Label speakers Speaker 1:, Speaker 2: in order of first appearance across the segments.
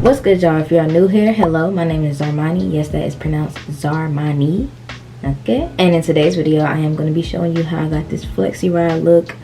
Speaker 1: What's good, y'all? If you are new here, hello, my name is Zsarmani. Yes, that is pronounced Zsarmani. Okay, and in today's video I am going to be showing you how I got this FLEXI ROD look.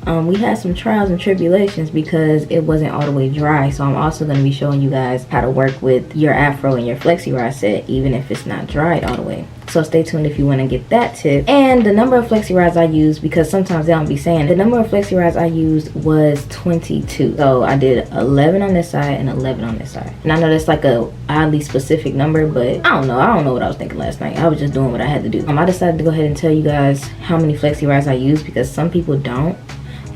Speaker 1: We had some trials and tribulations because it wasn't all the way dry, so I'm also going to be showing you guys how to work with your afro and your FLEXI ROD set even if it's not dried all the way. So stay tuned if you want to get that tip. And the number of FLEXI RODs I used, because sometimes they don't be saying, the number of FLEXI RODs I used was 22. So I did 11 on this side and 11 on this side. And I know that's like a oddly specific number, but I don't know what I was thinking last night. I was just doing what I had to do. I decided to go ahead and tell you guys how many FLEXI RODs I use because some people don't.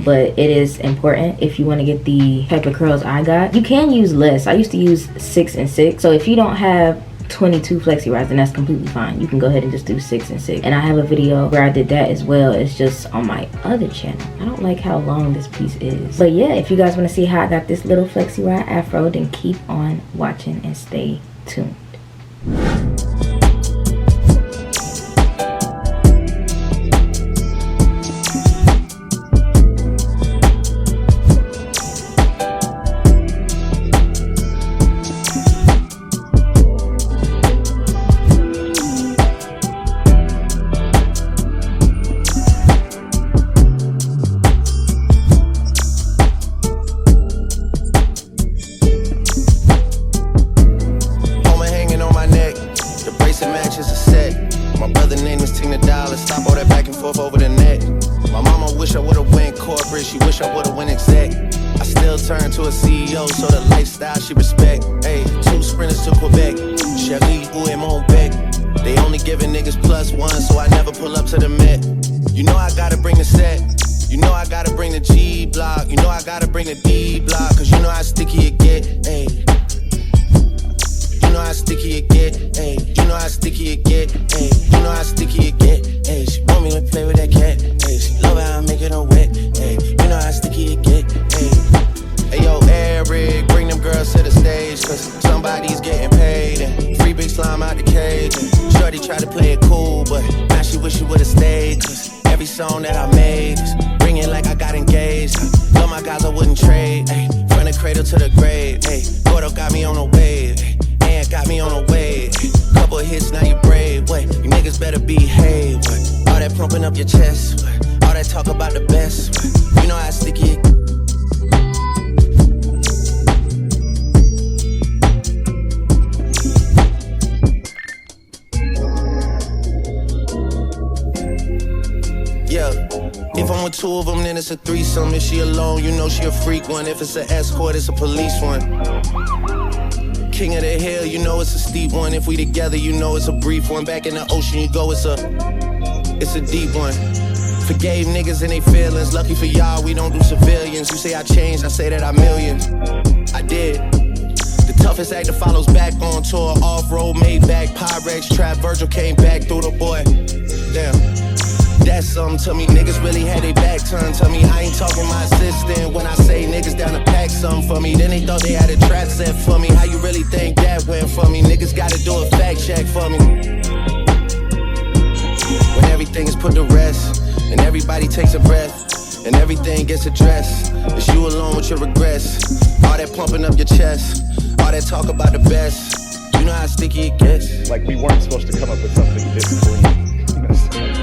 Speaker 1: But it is important if you want to get the type of curls I got. You can use less. I used to use 6 and 6. So if you don't have 22 FLEXI RODs, then that's completely fine. You can go ahead and just do 6 and 6. And I have a video where I did that as well. It's just on my other channel. I don't like how long this piece is. But yeah, if you guys want to see how I got this little FLEXI ROD afro, then keep on watching and stay tuned.
Speaker 2: Over the net. My mama wish I would've went corporate, she wish I would've went exec. I still turn to a CEO, so the lifestyle she respect. Hey, 2 sprinters to Quebec, Cherie, who am on back. They only giving niggas +1, so I never pull up to the Met. You know I gotta bring the set, you know I gotta bring the G block, you know I gotta bring the D block, cause you know how sticky it get, hey. You know how sticky it get, hey. You know how sticky it get, hey. You know how sticky it get, hey. She want me to play with that cat, hey. She love how I make it on wet, hey. You know how sticky it get, hey. Hey yo, Eric, bring them girls to the stage, cause somebody's getting paid and free big slime out the cage. And shorty tried to play it cool, but now she wish she would've stayed, cause every song that I made is ringing like I got engaged. Love my guys, I wouldn't trade, hey. From the cradle to the grave, hey. Gordo got me on a wave, hey. Got me on a wave, couple of hits, now you brave, what? You niggas better behave, what? All that pumping up your chest, what? All that talk about the best, what? You know how sticky it. Yeah, if I'm with 2 of them, then it's a threesome. If she alone, you know she a freak one. If it's an escort, it's a police one. King of the hill, you know it's a steep one. If we together, you know it's a brief one. Back in the ocean, you go, it's a deep one. Forgave niggas and they feelings. Lucky for y'all, we don't do civilians. You say I changed, I say that I millions. I did. The toughest actor follows back on tour. Off-road, made back, Pyrex, trap, Virgil came back through the boy. Damn. That's something to me, niggas really had their back turned to me. I ain't talking my assistant when I say niggas down to pack something for me. Then they thought they had a trap set for me. How you really think that went for me? Niggas gotta do a fact check for me. When everything is put to rest, and everybody takes a breath, and everything gets addressed, it's you alone with your regrets. All that pumping up your chest, all that talk about the best. You know how sticky it gets.
Speaker 3: Like we weren't supposed to come up with something this clean.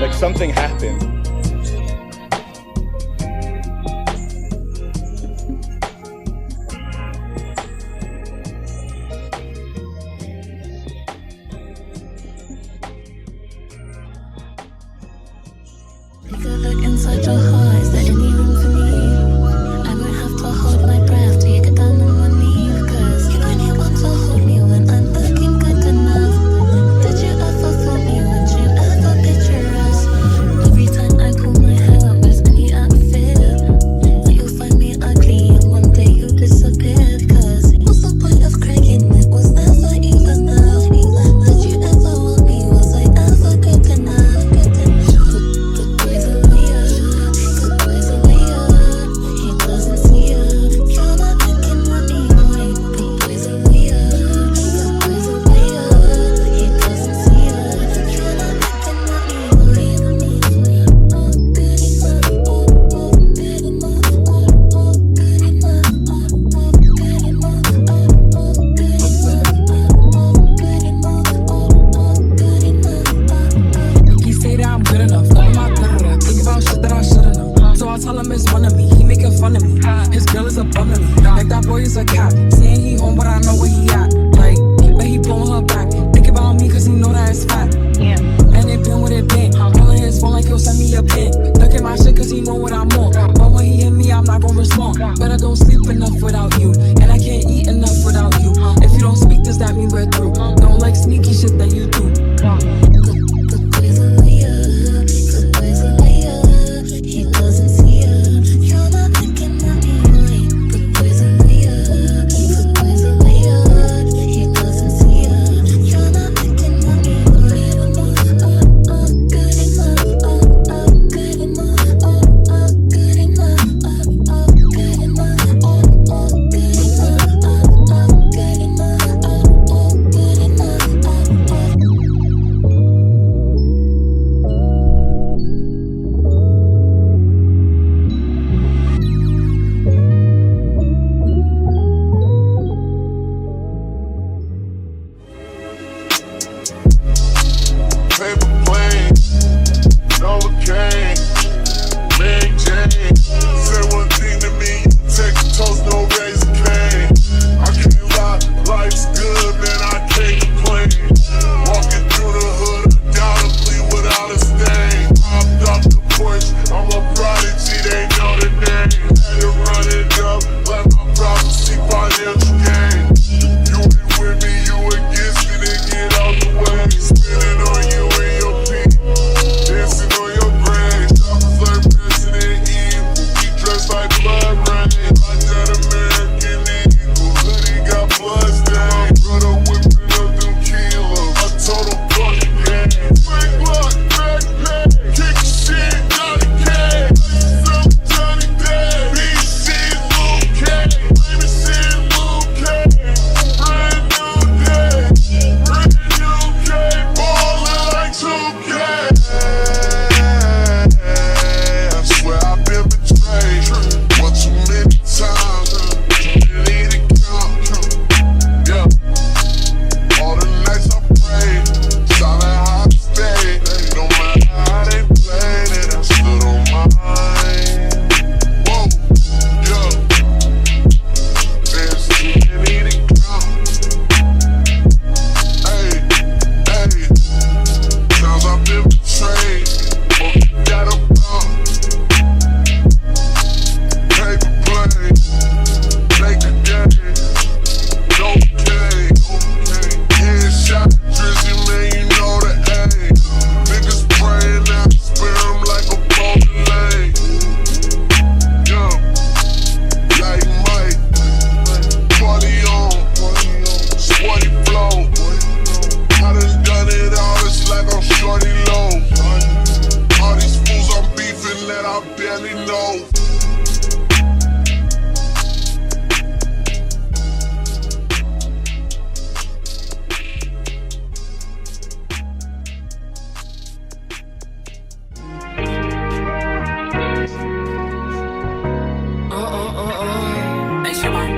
Speaker 3: Like something happened.
Speaker 4: You could look inside your heart, is there any room for me? I would have to hold my breath till you get down on one knee, because you only want to hold me when I'm looking good enough. Did you ever fool me? Would you ever picture us? Every time I pull my hair up, there's any outfit that you'll find me ugly and one day you disappear, because what's the point of cracking it? Was never even enough. Did you ever want me? Was I ever good enough? The poison we are.
Speaker 5: paper plane, Novocaine, Mary Jane. Say one thing to me, take a toast, no Raising Cane. I can't lie, life's good, man, I can't complain. Walking through the hood, undoubtedly without a stain. Hopped off the porch, I'm a prodigy, they know the name. Had to run it up, let my prophecy financial gain. You ain't with me, you against me, then get out the way. Spinning on you and your feet, dancing on your grave. Choppers like Resident Evil, we dressed like blood rain. I got American Eagle, hoodie got blood stains. Brother whipping up them kilos, I told him fuck the game. Big luck, back pay, kick shit, Johnny K. Some Johnny Day, BC, Luke K. Baby shit, Luke K. Brand new day, brand new K. Ballin' like 2K. I swear I've been betrayed one too many times. You need to count. Yeah. All the nights I prayed, solid how I stayed. No matter how they played it, I stood on mine. Whoa, yeah. There's too many to count. Hey, hey. Times I've been betrayed, but you got a bomb. Paper plane, make a game. Okay, headshot, drizzy, man, you know the aim. Niggas praying out, spare 'em like a bowling lane. Yo, like Mike, party on, sporty flow. I done it all, it's like I'm shorty low. All these fools I'm beefing that I barely know.
Speaker 6: Hey, Zsarmani.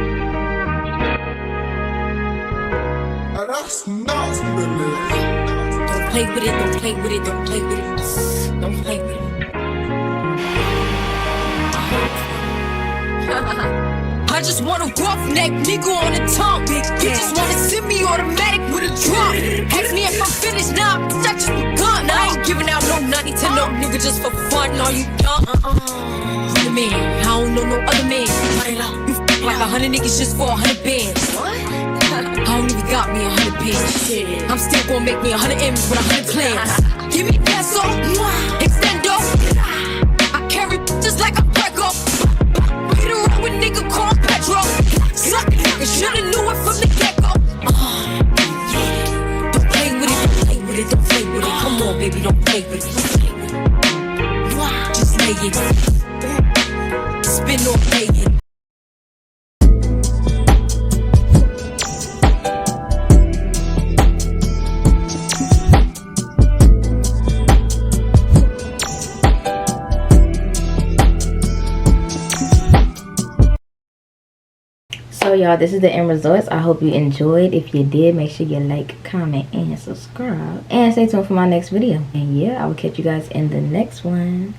Speaker 5: That's nuts, baby.
Speaker 6: Don't play with it, don't play with it, don't play with it. Don't play with it. I just want a roughneck nigga on the tongue. You just wanna send me automatic with a drum. Ask me if I'm finished now, I just begun. I ain't giving out no nutty to no nigga just for fun. Are you dumb? I'm the man, I don't know no other man. You f like 100 niggas just for 100 bands. I don't even got me 100 bands. I'm still gonna make me 100 M's with 100 plans. Give me peso, extendo. I carry just like a Greco. Hit a road with nigga called Petro. Suck it, nigga, shoulda knew it from the get-go. Don't play with it, don't play with it, don't play with it. Come on, baby, don't play with it, don't play with it. Just lay it, spin or play it.
Speaker 1: So y'all, this is the end results. I hope you enjoyed. If you did, make sure you like, comment, and subscribe, and stay tuned for my next video. And yeah, I will catch you guys in the next one.